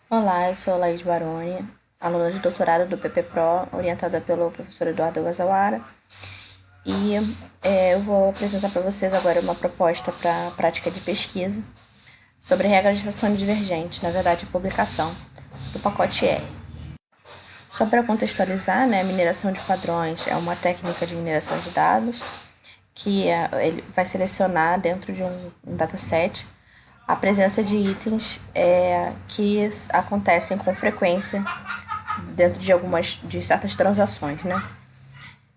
Olá, eu sou a Laís Baroni, aluna de doutorado do PPPro, orientada pelo professor Eduardo Gazawara. E eu vou apresentar para vocês agora uma proposta para prática de pesquisa sobre regras de ação divergente, na verdade, a publicação do pacote R. Só para contextualizar, né, a mineração de padrões é uma técnica de mineração de dados que ele vai selecionar dentro de um dataset a presença de itens que acontecem com frequência dentro de certas transações, né?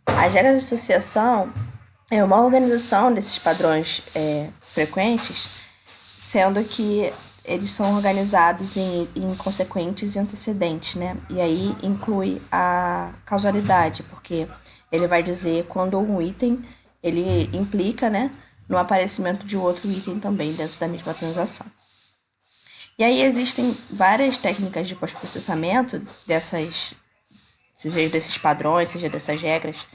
As regras de associação é uma organização desses padrões frequentes, sendo que eles são organizados em consequentes e antecedentes, né? E aí inclui a causalidade, porque ele vai dizer quando um item ele implica, né, no aparecimento de outro item também dentro da mesma transação. E aí existem várias técnicas de pós-processamento seja desses padrões, seja dessas regras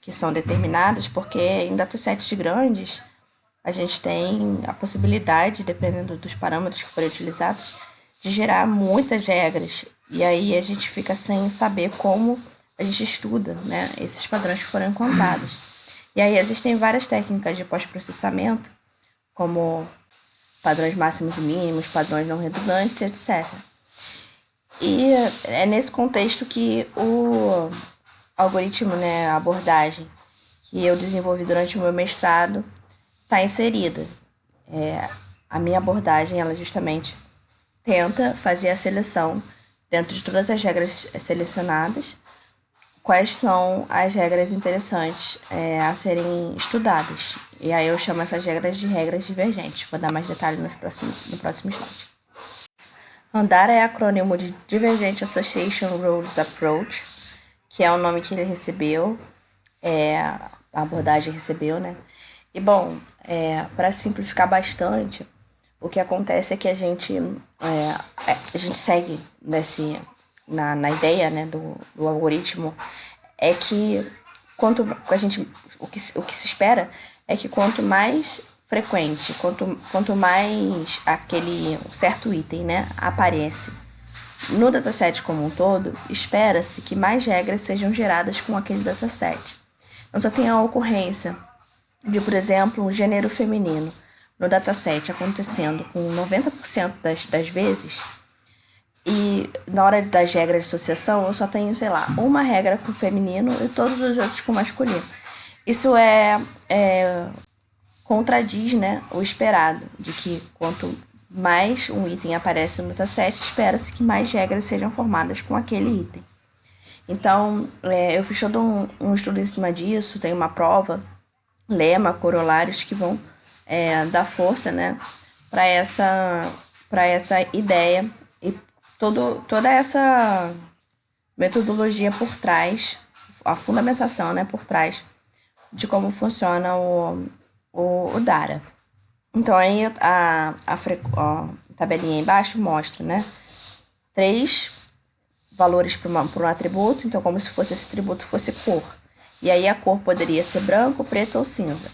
que são determinadas, porque em datasets grandes a gente tem a possibilidade, dependendo dos parâmetros que forem utilizados, de gerar muitas regras. E aí a gente fica sem saber como a gente estuda, né, esses padrões que foram encontrados. E aí existem várias técnicas de pós-processamento, como padrões máximos e mínimos, padrões não redundantes, etc. E é nesse contexto que o algoritmo, né, a abordagem que eu desenvolvi durante o meu mestrado está inserida. A minha abordagem, ela justamente tenta fazer a seleção dentro de todas as regras selecionadas, quais são as regras interessantes a serem estudadas. E aí eu chamo essas regras de regras divergentes. Vou dar mais detalhes no próximo slide. Andara é acrônimo de Divergent Association Rules Approach, que é o nome que ele recebeu, a abordagem recebeu, né? E bom, para simplificar bastante, o que acontece é que a gente segue na ideia, né, do algoritmo, é que o que se espera é que quanto mais frequente, quanto mais aquele certo item, né, aparece no dataset como um todo, espera-se que mais regras sejam geradas com aquele dataset. Então, só tem a ocorrência de, por exemplo, um gênero feminino no dataset acontecendo com 90% das vezes, e na hora das regras de associação eu só tenho, sei lá, uma regra com feminino e todos os outros com masculino. Isso contradiz, né, o esperado, de que quanto mais um item aparece no dataset, espera-se que mais regras sejam formadas com aquele item. Então, eu fiz todo um estudo em cima disso, tem uma prova, lema, corolários que vão dar força, né, para essa ideia e toda essa metodologia por trás, a fundamentação, né, por trás de como funciona o DARA. Então, aí a tabelinha embaixo mostra, né, 3 valores para um atributo, então como se esse atributo fosse cor. E aí a cor poderia ser branco, preto ou cinza.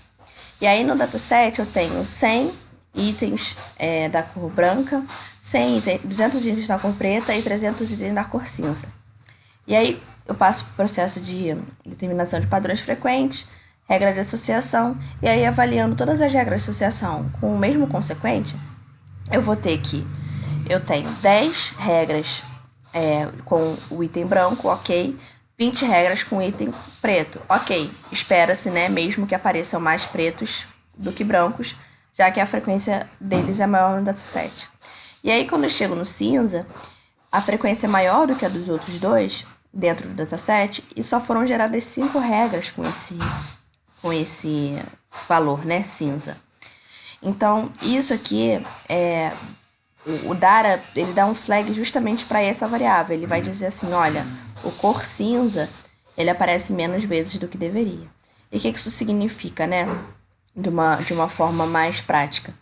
E aí no dataset eu tenho 100 itens da cor branca, 200 itens da cor preta e 300 itens da cor cinza. E aí eu passo para o processo de determinação de padrões frequentes, regra de associação, e aí avaliando todas as regras de associação com o mesmo consequente, eu vou ter que eu tenho 10 regras com o item branco, ok. 20 regras com o item preto, ok. Espera-se, né, mesmo que apareçam mais pretos do que brancos, já que a frequência deles é maior no dataset. E aí, quando eu chego no cinza, a frequência é maior do que a dos outros dois dentro do dataset e só foram geradas 5 regras com esse valor, né, cinza. Então, isso aqui o Dara, ele dá um flag justamente para essa variável. Ele vai dizer assim, olha, o cor cinza, ele aparece menos vezes do que deveria. E o que isso significa, né? De uma forma mais prática.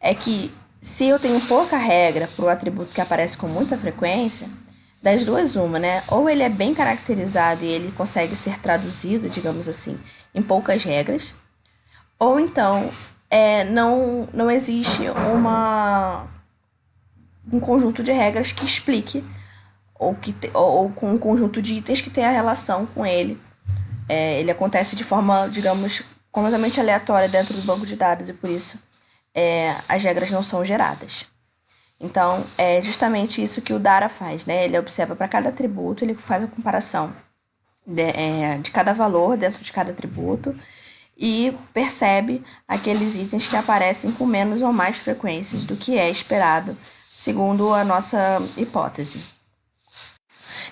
É que se eu tenho pouca regra para o atributo que aparece com muita frequência, das duas uma, né? Ou ele é bem caracterizado e ele consegue ser traduzido, digamos assim, em poucas regras, ou então não existe um conjunto de regras que explique ou com um conjunto de itens que tenha relação com ele. Ele acontece de forma, digamos, completamente aleatória dentro do banco de dados e por isso as regras não são geradas. Então, é justamente isso que o Dara faz, né? Ele observa para cada atributo, ele faz a comparação de cada valor dentro de cada atributo e percebe aqueles itens que aparecem com menos ou mais frequências do que é esperado, segundo a nossa hipótese.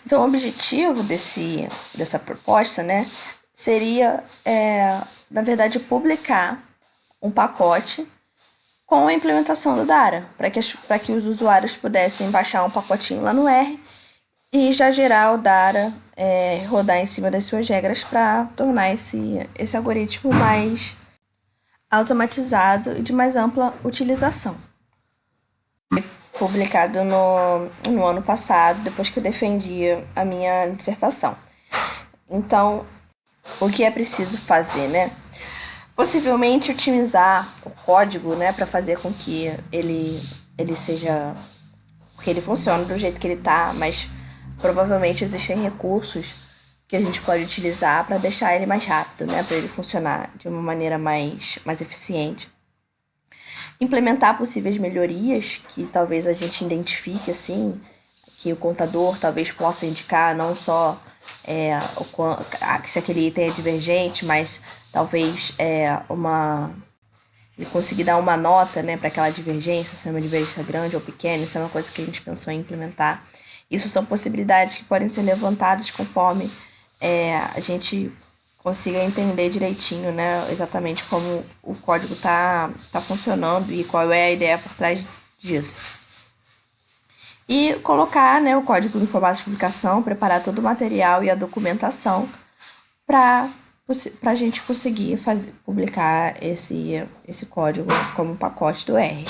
Então, o objetivo dessa proposta, né, seria, na verdade, publicar um pacote com a implementação do Dara, para que os usuários pudessem baixar um pacotinho lá no R e já gerar o Dara, rodar em cima das suas regras para tornar esse algoritmo mais automatizado e de mais ampla utilização. Publicado no ano passado, depois que eu defendi a minha dissertação. Então, o que é preciso fazer, né? Possivelmente otimizar o código, né, para fazer com que ele seja, que ele funcione do jeito que ele tá, mas provavelmente existem recursos que a gente pode utilizar para deixar ele mais rápido, né, para ele funcionar de uma maneira mais eficiente. Implementar possíveis melhorias que talvez a gente identifique, assim, que o contador talvez possa indicar não só se aquele item é divergente, mas talvez ele conseguir dar uma nota, né, para aquela divergência, se é uma divergência grande ou pequena, isso é uma coisa que a gente pensou em implementar. Isso são possibilidades que podem ser levantadas conforme a gente consiga entender direitinho, né, exatamente como o código tá funcionando e qual é a ideia por trás disso. E colocar, né, o código no formato de publicação, preparar todo o material e a documentação para a gente conseguir publicar esse código como pacote do R.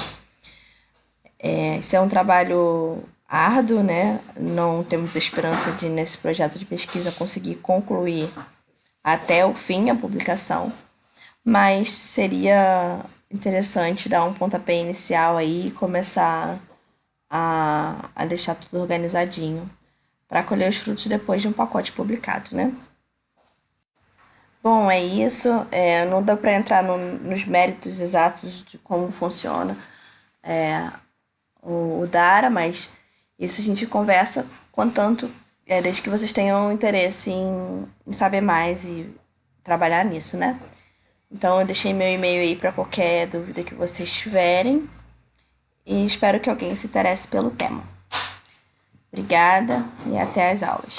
Esse é um trabalho árduo, né? Não temos esperança de, nesse projeto de pesquisa, conseguir concluir até o fim a publicação, mas seria interessante dar um pontapé inicial aí e começar a deixar tudo organizadinho para colher os frutos depois de um pacote publicado, né? Bom, é isso. Não dá para entrar nos méritos exatos de como funciona o Dara, mas isso a gente conversa, contanto, desde que vocês tenham interesse em saber mais e trabalhar nisso, né? Então, eu deixei meu e-mail aí para qualquer dúvida que vocês tiverem e espero que alguém se interesse pelo tema. Obrigada e até as aulas.